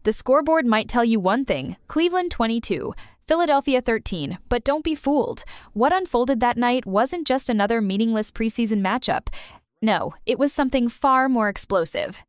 The scoreboard might tell you one thing: Cleveland 22, Philadelphia 13, but don't be fooled. What unfolded that night wasn't just another meaningless preseason matchup. No, it was something far more explosive.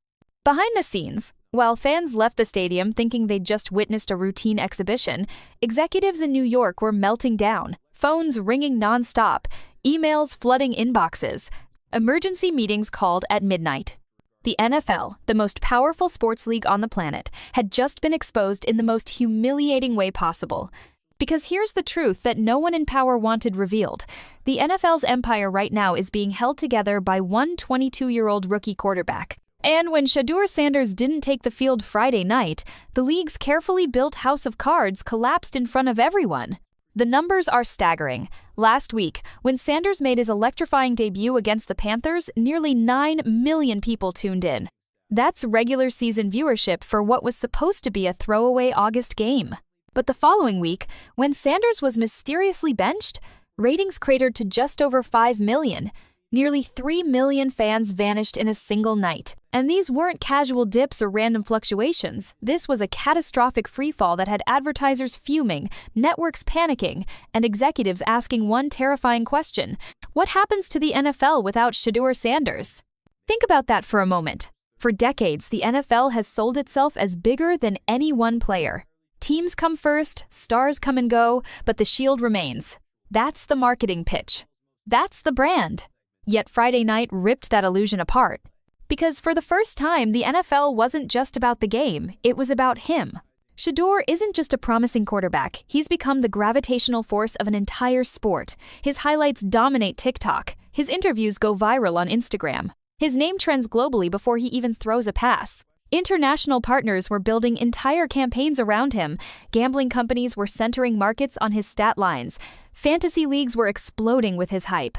Behind the scenes, while fans left the stadium thinking they'd just witnessed a routine exhibition, executives in New York were melting down, phones ringing nonstop, emails flooding inboxes, emergency meetings called at midnight. The NFL, the most powerful sports league on the planet, had just been exposed in the most humiliating way possible. Because here's the truth that no one in power wanted revealed. The NFL's empire right now is being held together by one 22-year-old rookie quarterback. And when Shedeur Sanders didn't take the field Friday night, the league's carefully built house of cards collapsed in front of everyone. The numbers are staggering. Last week, when Sanders made his electrifying debut against the Panthers, nearly 9 million people tuned in. That's regular season viewership for what was supposed to be a throwaway August game. But the following week, when Sanders was mysteriously benched, ratings cratered to just over 5 million. Nearly 3 million fans vanished in a single night. And these weren't casual dips or random fluctuations. This was a catastrophic freefall that had advertisers fuming, networks panicking, and executives asking one terrifying question: what happens to the NFL without Shedeur Sanders? Think about that for a moment. For decades, the NFL has sold itself as bigger than any one player. Teams come first, stars come and go, but the shield remains. That's the marketing pitch. That's the brand. Yet Friday night ripped that illusion apart. Because for the first time, the NFL wasn't just about the game, it was about him. Shedeur isn't just a promising quarterback, he's become the gravitational force of an entire sport. His highlights dominate TikTok. His interviews go viral on Instagram. His name trends globally before he even throws a pass. International partners were building entire campaigns around him. Gambling companies were centering markets on his stat lines. Fantasy leagues were exploding with his hype.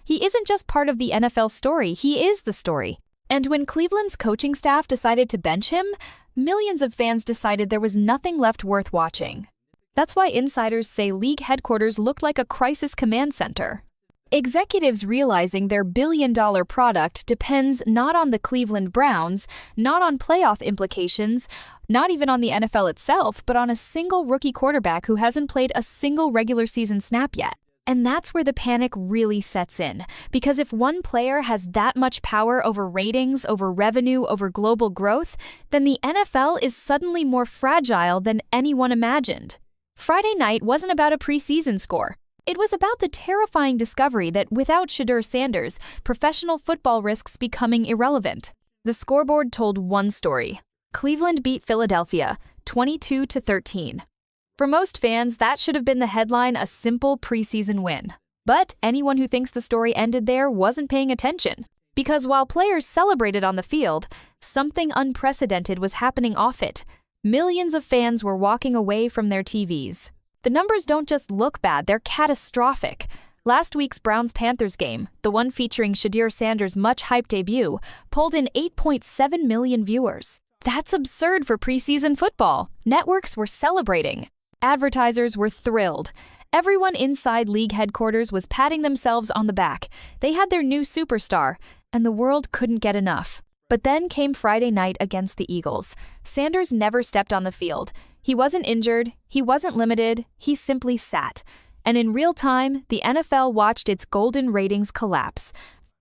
He isn't just part of the NFL story, he is the story. And when Cleveland's coaching staff decided to bench him, millions of fans decided there was nothing left worth watching. That's why insiders say league headquarters looked like a crisis command center. Executives realizing their billion-dollar product depends not on the Cleveland Browns, not on playoff implications, not even on the NFL itself, but on a single rookie quarterback who hasn't played a single regular season snap yet. And that's where the panic really sets in. Because if one player has that much power over ratings, over revenue, over global growth, then the NFL is suddenly more fragile than anyone imagined. Friday night wasn't about a preseason score. It was about the terrifying discovery that without Shedeur Sanders, professional football risks becoming irrelevant. The scoreboard told one story. Cleveland beat Philadelphia, 22-13. For most fans, that should have been the headline, a simple preseason win. But anyone who thinks the story ended there wasn't paying attention. Because while players celebrated on the field, something unprecedented was happening off it. Millions of fans were walking away from their TVs. The numbers don't just look bad, they're catastrophic. Last week's Browns-Panthers game, the one featuring Shedeur Sanders' much-hyped debut, pulled in 8.7 million viewers. That's absurd for preseason football. Networks were celebrating. Advertisers were thrilled. Everyone inside league headquarters was patting themselves on the back. They had their new superstar, and the world couldn't get enough. But then came Friday night against the Eagles. Sanders never stepped on the field. He wasn't injured, he wasn't limited, he simply sat. And in real time, the NFL watched its golden ratings collapse.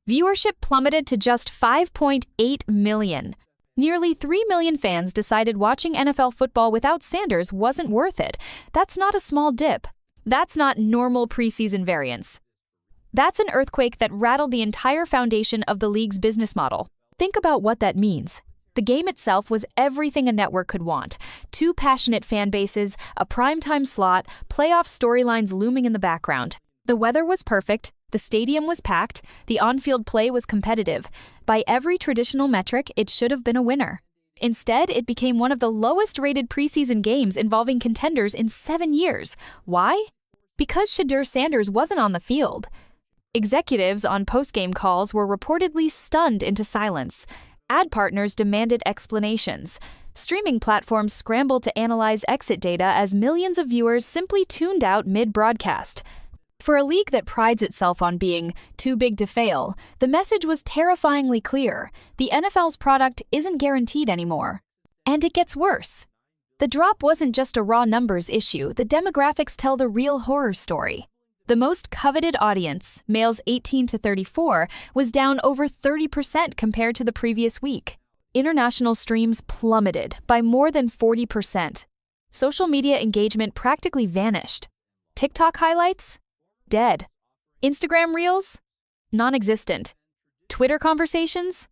Viewership plummeted to just 5.8 million. Nearly 3 million fans decided watching NFL football without Sanders wasn't worth it. That's not a small dip. That's not normal preseason variance. That's an earthquake that rattled the entire foundation of the league's business model. Think about what that means. The game itself was everything a network could want. 2 passionate fan bases, a primetime slot, playoff storylines looming in the background. The weather was perfect, the stadium was packed, the on-field play was competitive. By every traditional metric, it should have been a winner. Instead, it became one of the lowest-rated preseason games involving contenders in 7 years. Why? Because Shedeur Sanders wasn't on the field. Executives on post-game calls were reportedly stunned into silence. Ad partners demanded explanations. Streaming platforms scrambled to analyze exit data as millions of viewers simply tuned out mid-broadcast. For a league that prides itself on being too big to fail, the message was terrifyingly clear. The NFL's product isn't guaranteed anymore. And it gets worse. The drop wasn't just a raw numbers issue, the demographics tell the real horror story. The most coveted audience, males 18 to 34, was down over 30% compared to the previous week. International streams plummeted by more than 40%. Social media engagement practically vanished. TikTok highlights? Dead. Instagram reels? Non-existent. Twitter conversations?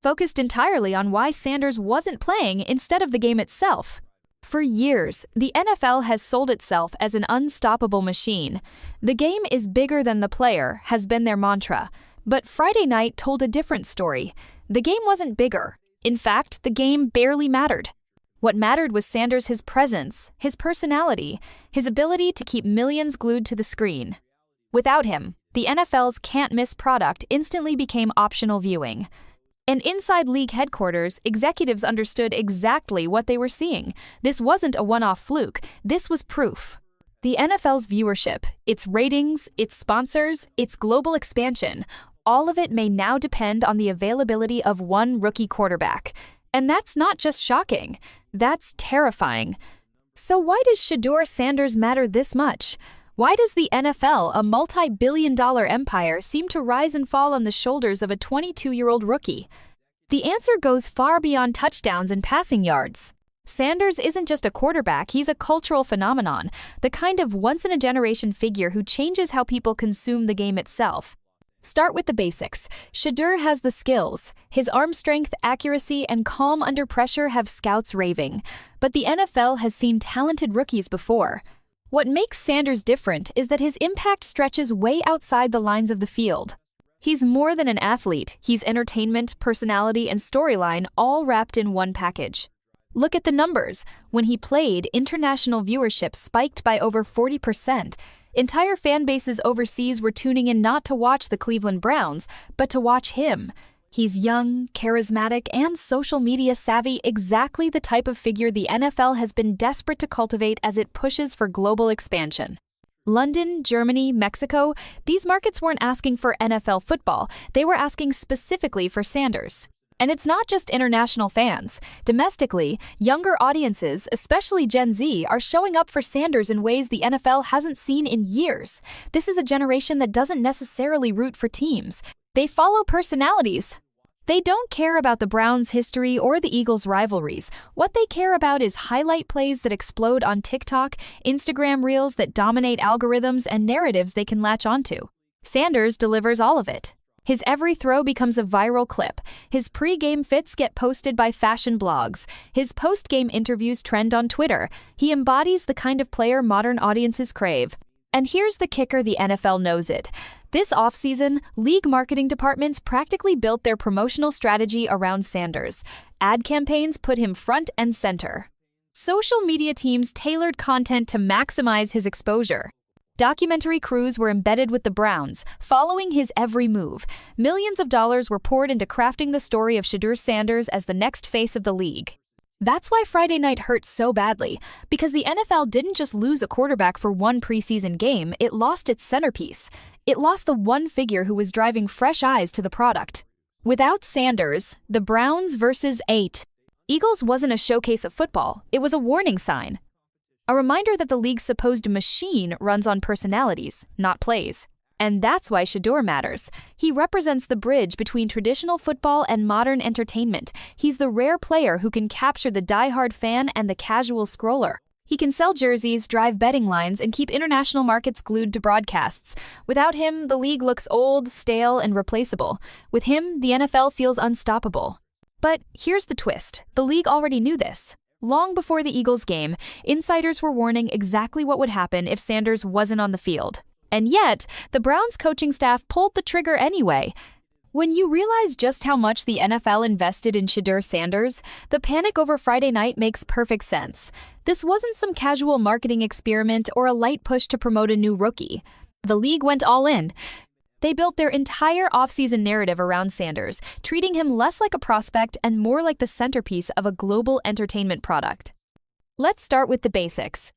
Focused entirely on why Sanders wasn't playing instead of the game itself. For years, the NFL has sold itself as an unstoppable machine. The game is bigger than the player, has been their mantra. But Friday night told a different story. The game wasn't bigger. In fact, the game barely mattered. What mattered was Sanders' his presence, his personality, his ability to keep millions glued to the screen. Without him, the NFL's can't-miss product instantly became optional viewing. And inside league headquarters, executives understood exactly what they were seeing. This wasn't a one-off fluke, this was proof. The NFL's viewership, its ratings, its sponsors, its global expansion, all of it may now depend on the availability of one rookie quarterback. And that's not just shocking, that's terrifying. So why does Shedeur Sanders matter this much? Why does the NFL, a multi-billion-dollar empire, seem to rise and fall on the shoulders of a 22-year-old rookie? The answer goes far beyond touchdowns and passing yards. Sanders isn't just a quarterback, he's a cultural phenomenon, the kind of once-in-a-generation figure who changes how people consume the game itself. Start with the basics. Shedeur has the skills. His arm strength, accuracy, and calm under pressure have scouts raving. But the NFL has seen talented rookies before. What makes Sanders different is that his impact stretches way outside the lines of the field. He's more than an athlete, he's entertainment, personality, and storyline all wrapped in one package. Look at the numbers. When he played, international viewership spiked by over 40%. Entire fan bases overseas were tuning in not to watch the Cleveland Browns, but to watch him. He's young, charismatic, and social media savvy, exactly the type of figure the NFL has been desperate to cultivate as it pushes for global expansion. London, Germany, Mexico, these markets weren't asking for NFL football, they were asking specifically for Sanders. And it's not just international fans. Domestically, younger audiences, especially Gen Z, are showing up for Sanders in ways the NFL hasn't seen in years. This is a generation that doesn't necessarily root for teams. They follow personalities. They don't care about the Browns' history or the Eagles' rivalries. What they care about is highlight plays that explode on TikTok, Instagram reels that dominate algorithms, and narratives they can latch onto. Sanders delivers all of it. His every throw becomes a viral clip. His pre-game fits get posted by fashion blogs. His post-game interviews trend on Twitter. He embodies the kind of player modern audiences crave. And here's the kicker: the NFL knows it. This offseason, league marketing departments practically built their promotional strategy around Sanders. Ad campaigns put him front and center. Social media teams tailored content to maximize his exposure. Documentary crews were embedded with the Browns, following his every move. Millions of dollars were poured into crafting the story of Shedeur Sanders as the next face of the league. That's why Friday night hurt so badly, because the NFL didn't just lose a quarterback for one preseason game, it lost its centerpiece. It lost the one figure who was driving fresh eyes to the product. Without Sanders, the Browns versus 8. Eagles wasn't a showcase of football, it was a warning sign. A reminder that the league's supposed machine runs on personalities, not plays. And that's why Shedeur matters. He represents the bridge between traditional football and modern entertainment. He's the rare player who can capture the die-hard fan and the casual scroller. He can sell jerseys, drive betting lines, and keep international markets glued to broadcasts. Without him, the league looks old, stale, and replaceable. With him, the NFL feels unstoppable. But here's the twist. The league already knew this. Long before the Eagles game, insiders were warning exactly what would happen if Sanders wasn't on the field. And yet, the Browns coaching staff pulled the trigger anyway. When you realize just how much the NFL invested in Shedeur Sanders, the panic over Friday night makes perfect sense. This wasn't some casual marketing experiment or a light push to promote a new rookie. The league went all in. They built their entire offseason narrative around Sanders, treating him less like a prospect and more like the centerpiece of a global entertainment product. Let's start with the basics.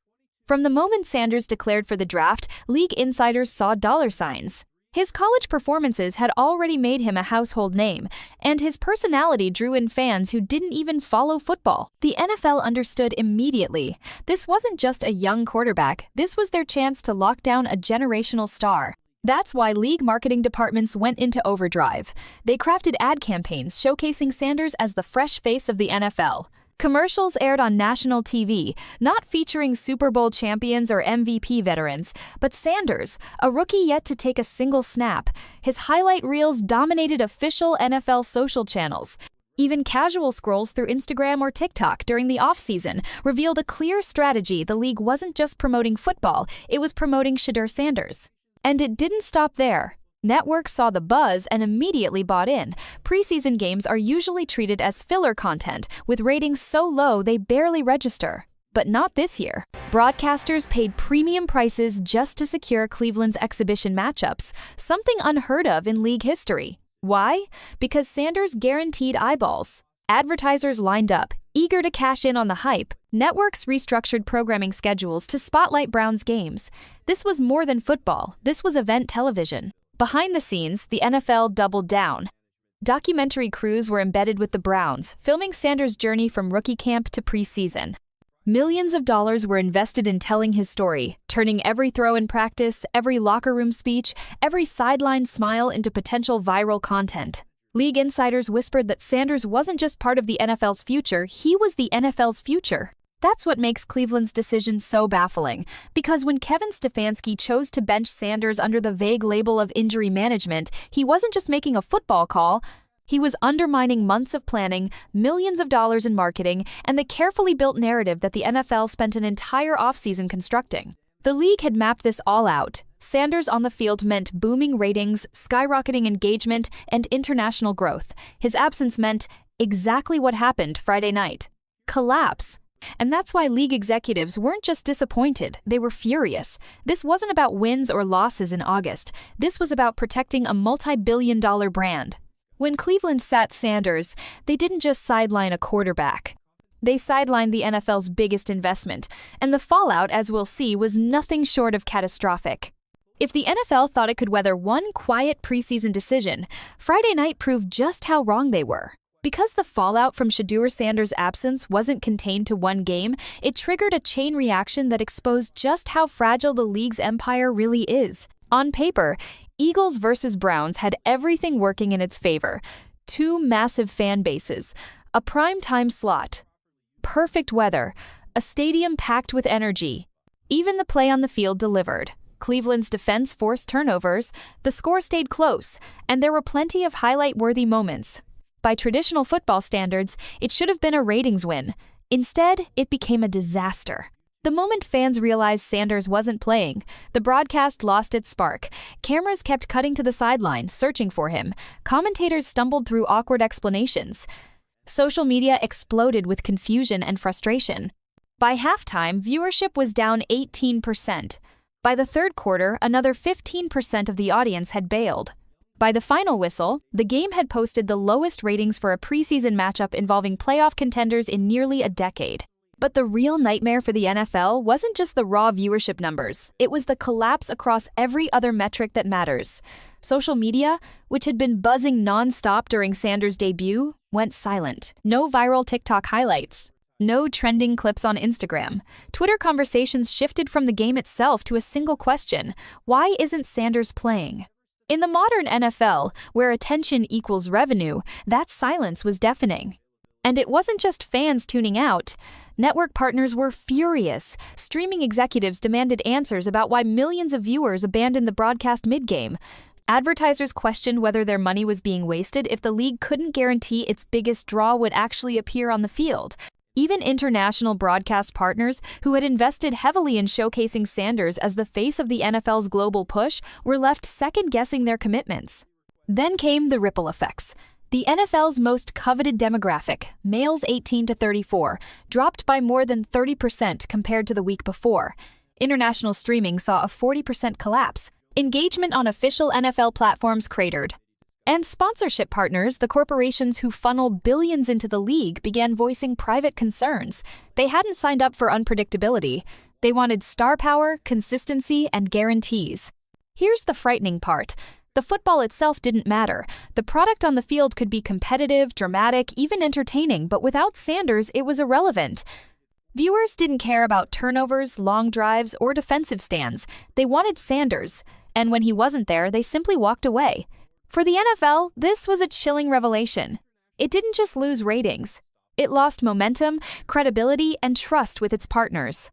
From the moment Sanders declared for the draft, league insiders saw dollar signs. His college performances had already made him a household name, and his personality drew in fans who didn't even follow football. The NFL understood immediately. This wasn't just a young quarterback, this was their chance to lock down a generational star. That's why league marketing departments went into overdrive. They crafted ad campaigns showcasing Sanders as the fresh face of the NFL. Commercials aired on national TV, not featuring Super Bowl champions or MVP veterans, but Sanders, a rookie yet to take a single snap. His highlight reels dominated official NFL social channels. Even casual scrolls through Instagram or TikTok during the offseason revealed a clear strategy. The league wasn't just promoting football, it was promoting Shedeur Sanders. And it didn't stop there. Networks saw the buzz and immediately bought in. Preseason games are usually treated as filler content, with ratings so low they barely register. But not this year. Broadcasters paid premium prices just to secure Cleveland's exhibition matchups, something unheard of in league history. Why? Because Sanders guaranteed eyeballs. Advertisers lined up, eager to cash in on the hype. Networks restructured programming schedules to spotlight Browns games. This was more than football, this was event television. Behind the scenes, the NFL doubled down. Documentary crews were embedded with the Browns, filming Sanders' journey from rookie camp to preseason. Millions of dollars were invested in telling his story, turning every throw in practice, every locker room speech, every sideline smile into potential viral content. League insiders whispered that Sanders wasn't just part of the NFL's future, he was the NFL's future. That's what makes Cleveland's decision so baffling, because when Kevin Stefanski chose to bench Sanders under the vague label of injury management, he wasn't just making a football call, he was undermining months of planning, millions of dollars in marketing, and the carefully built narrative that the NFL spent an entire offseason constructing. The league had mapped this all out. Sanders on the field meant booming ratings, skyrocketing engagement, and international growth. His absence meant exactly what happened Friday night: collapse. And that's why league executives weren't just disappointed, they were furious. This wasn't about wins or losses in August. This was about protecting a multi-billion-dollar brand. When Cleveland sat Sanders, they didn't just sideline a quarterback. They sidelined the NFL's biggest investment, and the fallout, as we'll see, was nothing short of catastrophic. If the NFL thought it could weather one quiet preseason decision, Friday night proved just how wrong they were. Because the fallout from Shedeur Sanders' absence wasn't contained to one game, it triggered a chain reaction that exposed just how fragile the league's empire really is. On paper, Eagles versus Browns had everything working in its favor. Two massive fan bases, a prime-time slot, perfect weather, a stadium packed with energy. Even the play on the field delivered. Cleveland's defense forced turnovers, the score stayed close, and there were plenty of highlight-worthy moments. By traditional football standards, it should have been a ratings win. Instead, it became a disaster. The moment fans realized Sanders wasn't playing, the broadcast lost its spark. Cameras kept cutting to the sideline, searching for him. Commentators stumbled through awkward explanations. Social media exploded with confusion and frustration. By halftime, viewership was down 18%. By the third quarter, another 15% of the audience had bailed. By the final whistle, the game had posted the lowest ratings for a preseason matchup involving playoff contenders in nearly a decade. But the real nightmare for the NFL wasn't just the raw viewership numbers. It was the collapse across every other metric that matters. Social media, which had been buzzing non-stop during Sanders' debut, went silent. No viral TikTok highlights. No trending clips on Instagram. Twitter conversations shifted from the game itself to a single question: why isn't Sanders playing? In the modern NFL, where attention equals revenue, that silence was deafening. And it wasn't just fans tuning out. Network partners were furious. Streaming executives demanded answers about why millions of viewers abandoned the broadcast mid-game. Advertisers questioned whether their money was being wasted if the league couldn't guarantee its biggest draw would actually appear on the field. Even international broadcast partners, who had invested heavily in showcasing Sanders as the face of the NFL's global push, were left second-guessing their commitments. Then came the ripple effects. The NFL's most coveted demographic, males 18 to 34, dropped by more than 30% compared to the week before. International streaming saw a 40% collapse. Engagement on official NFL platforms cratered. And sponsorship partners, the corporations who funnel billions into the league, began voicing private concerns. They hadn't signed up for unpredictability. They wanted star power, consistency, and guarantees. Here's the frightening part. The football itself didn't matter. The product on the field could be competitive, dramatic, even entertaining, but without Sanders, it was irrelevant. Viewers didn't care about turnovers, long drives, or defensive stands. They wanted Sanders, and when he wasn't there, they simply walked away. For the NFL, this was a chilling revelation. It didn't just lose ratings. It lost momentum, credibility, and trust with its partners.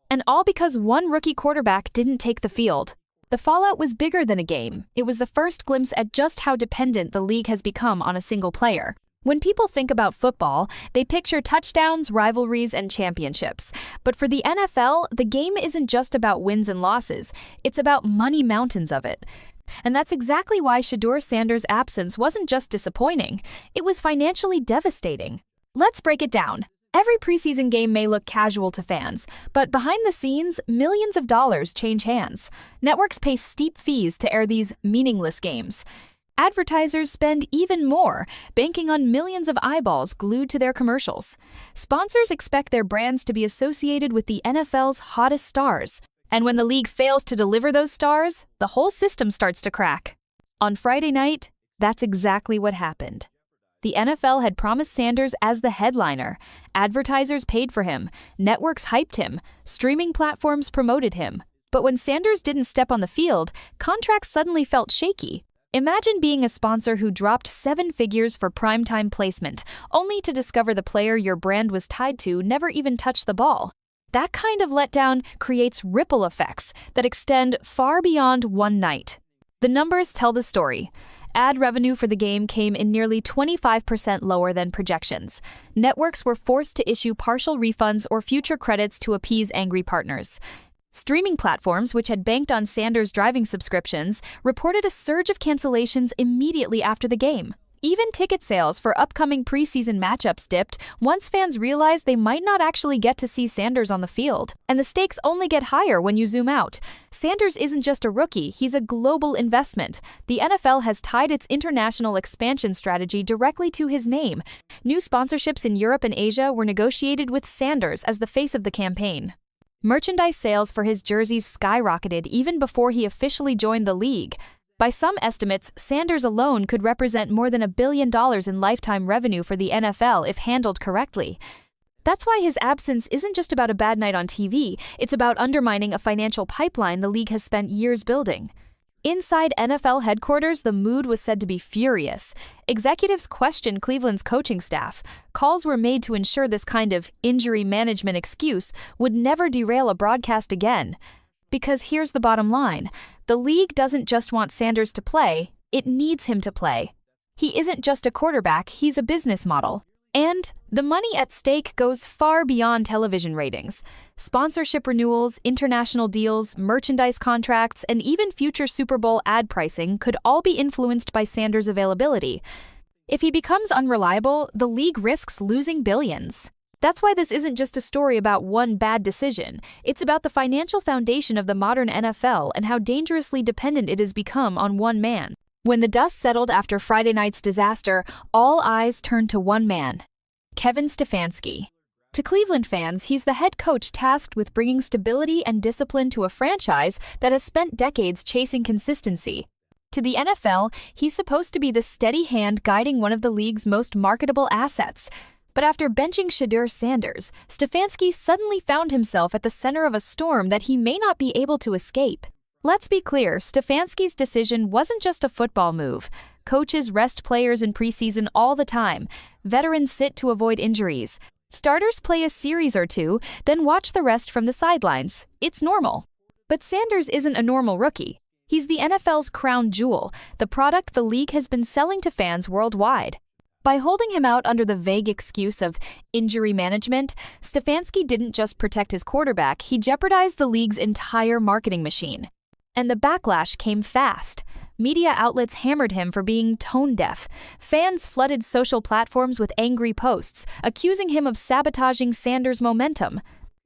And all because one rookie quarterback didn't take the field. The fallout was bigger than a game. It was the first glimpse at just how dependent the league has become on a single player. When people think about football, they picture touchdowns, rivalries, and championships. But for the NFL, the game isn't just about wins and losses. It's about money mountains of it. And that's exactly why Shedeur Sanders' absence wasn't just disappointing. It was financially devastating. Let's break it down. Every preseason game may look casual to fans, but behind the scenes, millions of dollars change hands. Networks pay steep fees to air these meaningless games. Advertisers spend even more, banking on millions of eyeballs glued to their commercials. Sponsors expect their brands to be associated with the NFL's hottest stars. And when the league fails to deliver those stars, the whole system starts to crack. On Friday night, that's exactly what happened. The NFL had promised Sanders as the headliner. Advertisers paid for him, networks hyped him, streaming platforms promoted him. But when Sanders didn't step on the field, contracts suddenly felt shaky. Imagine being a sponsor who dropped 7 figures for primetime placement, only to discover the player your brand was tied to never even touched the ball. That kind of letdown creates ripple effects that extend far beyond one night. The numbers tell the story. Ad revenue for the game came in nearly 25% lower than projections. Networks were forced to issue partial refunds or future credits to appease angry partners. Streaming platforms, which had banked on Sanders' driving subscriptions, reported a surge of cancellations immediately after the game. Even ticket sales for upcoming preseason matchups dipped once fans realized they might not actually get to see Sanders on the field. And the stakes only get higher when you zoom out. Sanders isn't just a rookie, he's a global investment. The NFL has tied its international expansion strategy directly to his name. New sponsorships in Europe and Asia were negotiated with Sanders as the face of the campaign. Merchandise sales for his jerseys skyrocketed even before he officially joined the league. By some estimates, Sanders alone could represent more than $1 billion in lifetime revenue for the NFL if handled correctly. That's why his absence isn't just about a bad night on TV, it's about undermining a financial pipeline the league has spent years building. Inside NFL headquarters, the mood was said to be furious. Executives questioned Cleveland's coaching staff. Calls were made to ensure this kind of injury management excuse would never derail a broadcast again. Because here's the bottom line. The league doesn't just want Sanders to play, it needs him to play. He isn't just a quarterback, he's a business model. And the money at stake goes far beyond television ratings. Sponsorship renewals, international deals, merchandise contracts, and even future Super Bowl ad pricing could all be influenced by Sanders' availability. If he becomes unreliable, the league risks losing billions. That's why this isn't just a story about one bad decision. It's about the financial foundation of the modern NFL and how dangerously dependent it has become on one man. When the dust settled after Friday night's disaster, all eyes turned to one man, Kevin Stefanski. To Cleveland fans, he's the head coach tasked with bringing stability and discipline to a franchise that has spent decades chasing consistency. To the NFL, he's supposed to be the steady hand guiding one of the league's most marketable assets. But after benching Shedeur Sanders, Stefanski suddenly found himself at the center of a storm that he may not be able to escape. Let's be clear, Stefanski's decision wasn't just a football move. Coaches rest players in preseason all the time. Veterans sit to avoid injuries. Starters play a series or two, then watch the rest from the sidelines. It's normal. But Sanders isn't a normal rookie. He's the NFL's crown jewel, the product the league has been selling to fans worldwide. By holding him out under the vague excuse of injury management, Stefanski didn't just protect his quarterback, he jeopardized the league's entire marketing machine. And the backlash came fast. Media outlets hammered him for being tone-deaf. Fans flooded social platforms with angry posts, accusing him of sabotaging Sanders' momentum.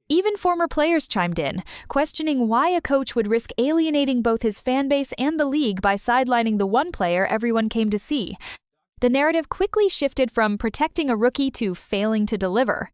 Even former players chimed in, questioning why a coach would risk alienating both his fanbase and the league by sidelining the one player everyone came to see. The narrative quickly shifted from protecting a rookie to failing to deliver.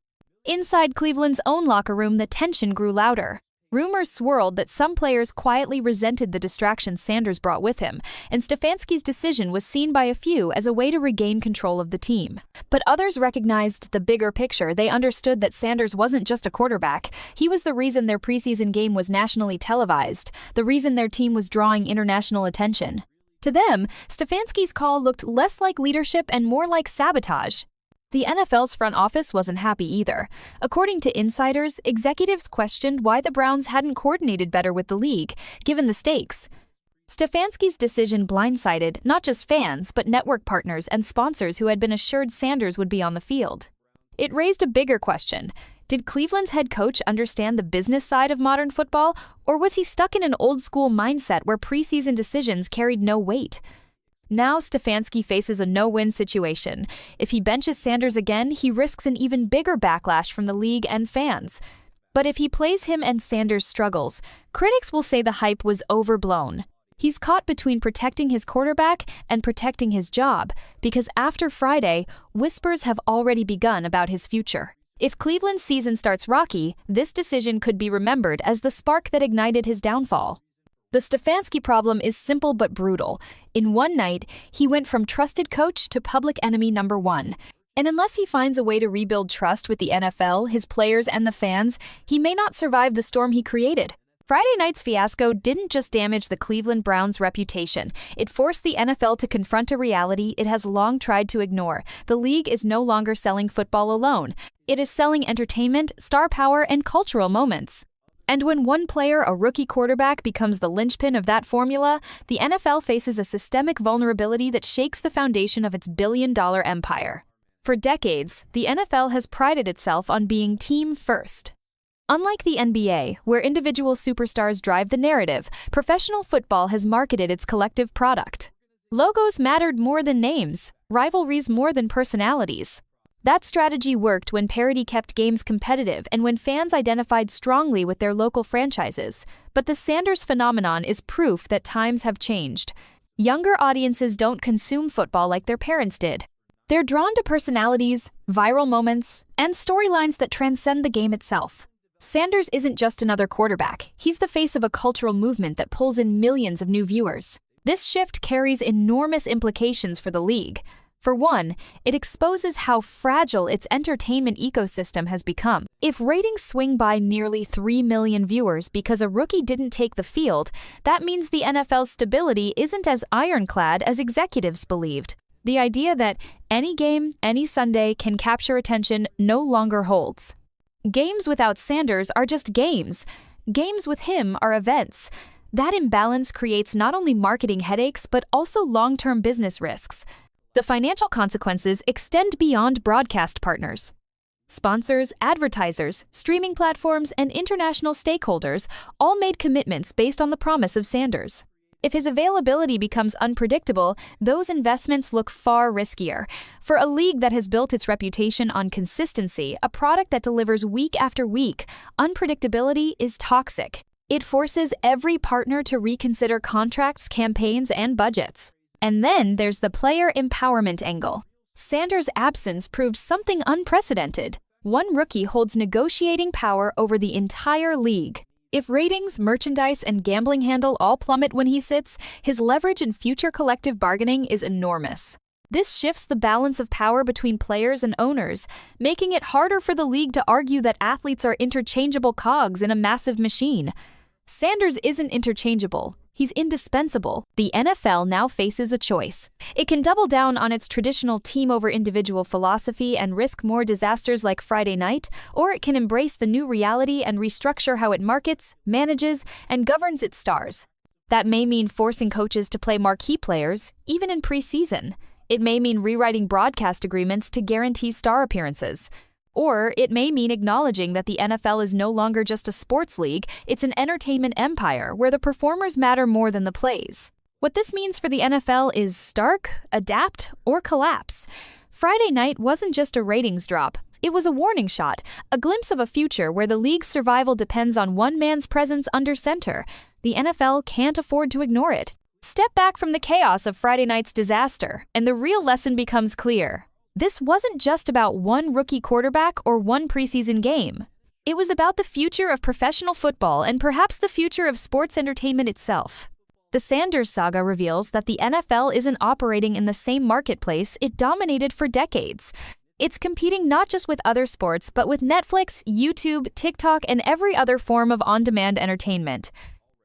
Inside Cleveland's own locker room, the tension grew louder. Rumors swirled that some players quietly resented the distraction Sanders brought with him, and Stefanski's decision was seen by a few as a way to regain control of the team. But others recognized the bigger picture. They understood that Sanders wasn't just a quarterback. He was the reason their preseason game was nationally televised, the reason their team was drawing international attention. To them, Stefanski's call looked less like leadership and more like sabotage. The NFL's front office wasn't happy either. According to insiders, executives questioned why the Browns hadn't coordinated better with the league, given the stakes. Stefanski's decision blindsided not just fans, but network partners and sponsors who had been assured Sanders would be on the field. It raised a bigger question. Did Cleveland's head coach understand the business side of modern football, or was he stuck in an old-school mindset where preseason decisions carried no weight? Now Stefanski faces a no-win situation. If he benches Sanders again, he risks an even bigger backlash from the league and fans. But if he plays him and Sanders struggles, critics will say the hype was overblown. He's caught between protecting his quarterback and protecting his job, because after Friday, whispers have already begun about his future. If Cleveland's season starts rocky, this decision could be remembered as the spark that ignited his downfall. The Stefanski problem is simple but brutal. In one night, he went from trusted coach to public enemy number one. And unless he finds a way to rebuild trust with the NFL, his players, and the fans, he may not survive the storm he created. Friday night's fiasco didn't just damage the Cleveland Browns' reputation. It forced the NFL to confront a reality it has long tried to ignore. The league is no longer selling football alone. It is selling entertainment, star power, and cultural moments. And when one player, a rookie quarterback, becomes the linchpin of that formula, the NFL faces a systemic vulnerability that shakes the foundation of its billion-dollar empire. For decades, the NFL has prided itself on being team first. Unlike the NBA, where individual superstars drive the narrative, professional football has marketed its collective product. Logos mattered more than names, rivalries more than personalities. That strategy worked when parity kept games competitive and when fans identified strongly with their local franchises. But the Sanders phenomenon is proof that times have changed. Younger audiences don't consume football like their parents did. They're drawn to personalities, viral moments, and storylines that transcend the game itself. Sanders isn't just another quarterback. He's the face of a cultural movement that pulls in millions of new viewers. This shift carries enormous implications for the league. For one, it exposes how fragile its entertainment ecosystem has become. If ratings swing by nearly 3 million viewers because a rookie didn't take the field, that means the NFL's stability isn't as ironclad as executives believed. The idea that any game, any Sunday can capture attention no longer holds. Games without Sanders are just games. Games with him are events. That imbalance creates not only marketing headaches but also long-term business risks. The financial consequences extend beyond broadcast partners. Sponsors, advertisers, streaming platforms, and international stakeholders all made commitments based on the promise of Sanders. If his availability becomes unpredictable, those investments look far riskier. For a league that has built its reputation on consistency, a product that delivers week after week, unpredictability is toxic. It forces every partner to reconsider contracts, campaigns, and budgets. And then there's the player empowerment angle. Sanders' absence proved something unprecedented. One rookie holds negotiating power over the entire league. If ratings, merchandise, and gambling handle all plummet when he sits, his leverage in future collective bargaining is enormous. This shifts the balance of power between players and owners, making it harder for the league to argue that athletes are interchangeable cogs in a massive machine. Sanders isn't interchangeable. He's indispensable. The NFL now faces a choice. It can double down on its traditional team-over-individual philosophy and risk more disasters like Friday night, or it can embrace the new reality and restructure how it markets, manages, and governs its stars. That may mean forcing coaches to play marquee players, even in preseason. It may mean rewriting broadcast agreements to guarantee star appearances. Or it may mean acknowledging that the NFL is no longer just a sports league, it's an entertainment empire where the performers matter more than the plays. What this means for the NFL is stark, adapt, or collapse. Friday night wasn't just a ratings drop. It was a warning shot, a glimpse of a future where the league's survival depends on one man's presence under center. The NFL can't afford to ignore it. Step back from the chaos of Friday night's disaster, and the real lesson becomes clear. This wasn't just about one rookie quarterback or one preseason game. It was about the future of professional football and perhaps the future of sports entertainment itself. The Sanders saga reveals that the NFL isn't operating in the same marketplace it dominated for decades. It's competing not just with other sports, but with Netflix, YouTube, TikTok, and every other form of on-demand entertainment.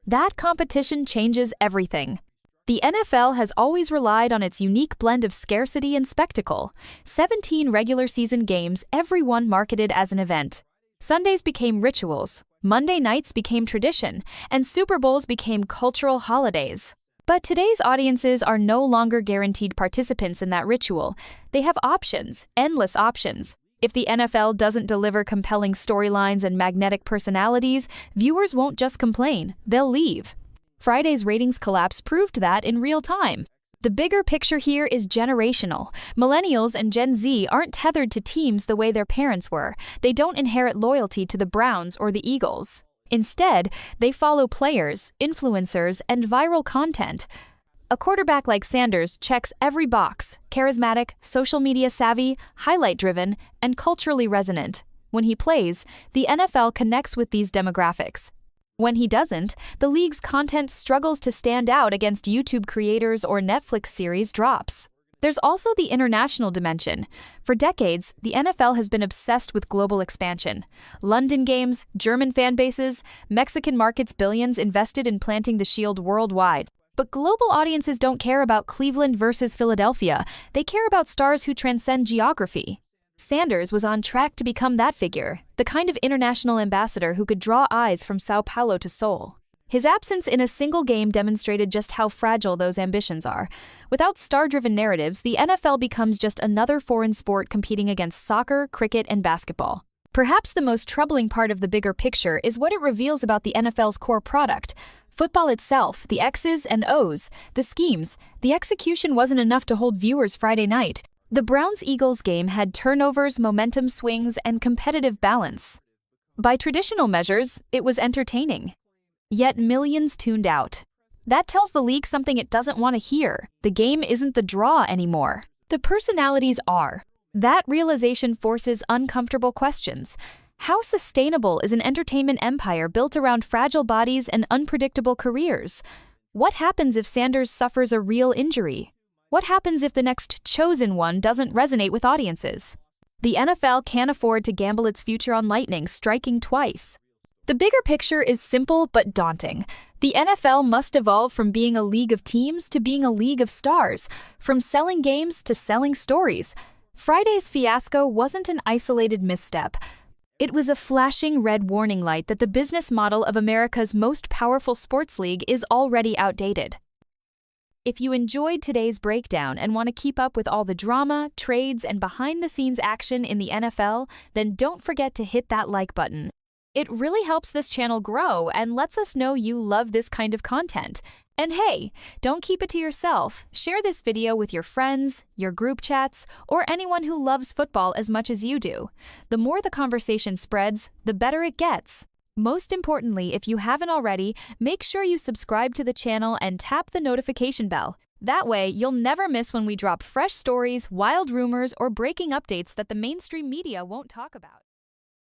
That competition changes everything. The NFL has always relied on its unique blend of scarcity and spectacle. 17 regular season games, every one marketed as an event. Sundays became rituals, Monday nights became tradition, and Super Bowls became cultural holidays. But today's audiences are no longer guaranteed participants in that ritual. They have options, endless options. If the NFL doesn't deliver compelling storylines and magnetic personalities, viewers won't just complain, they'll leave. Friday's ratings collapse proved that in real time. The bigger picture here is generational. Millennials and Gen Z aren't tethered to teams the way their parents were. They don't inherit loyalty to the Browns or the Eagles. Instead, they follow players, influencers, and viral content. A quarterback like Sanders checks every box: charismatic, social media savvy, highlight-driven, and culturally resonant. When he plays, the NFL connects with these demographics. When he doesn't, the league's content struggles to stand out against YouTube creators or Netflix series drops. There's also the international dimension. For decades, the NFL has been obsessed with global expansion. London games, German fan bases, Mexican markets, billions invested in planting the shield worldwide. But global audiences don't care about Cleveland versus Philadelphia. They care about stars who transcend geography. Sanders was on track to become that figure, the kind of international ambassador who could draw eyes from Sao Paulo to Seoul. His absence in a single game demonstrated just how fragile those ambitions are. Without star-driven narratives, the NFL becomes just another foreign sport competing against soccer, cricket, and basketball. Perhaps the most troubling part of the bigger picture is what it reveals about the NFL's core product. Football itself, the X's and O's, the schemes, the execution wasn't enough to hold viewers Friday night. The Browns-Eagles game had turnovers, momentum swings, and competitive balance. By traditional measures, it was entertaining. Yet millions tuned out. That tells the league something it doesn't want to hear. The game isn't the draw anymore. The personalities are. That realization forces uncomfortable questions. How sustainable is an entertainment empire built around fragile bodies and unpredictable careers? What happens if Sanders suffers a real injury? What happens if the next chosen one doesn't resonate with audiences? The NFL can't afford to gamble its future on lightning striking twice. The bigger picture is simple but daunting. The NFL must evolve from being a league of teams to being a league of stars, from selling games to selling stories. Friday's fiasco wasn't an isolated misstep. It was a flashing red warning light that the business model of America's most powerful sports league is already outdated. If you enjoyed today's breakdown and want to keep up with all the drama, trades, and behind-the-scenes action in the NFL, then don't forget to hit that like button. It really helps this channel grow and lets us know you love this kind of content. And hey, don't keep it to yourself. Share this video with your friends, your group chats, or anyone who loves football as much as you do. The more the conversation spreads, the better it gets. Most importantly, if you haven't already, make sure you subscribe to the channel and tap the notification bell. That way, you'll never miss when we drop fresh stories, wild rumors, or breaking updates that the mainstream media won't talk about.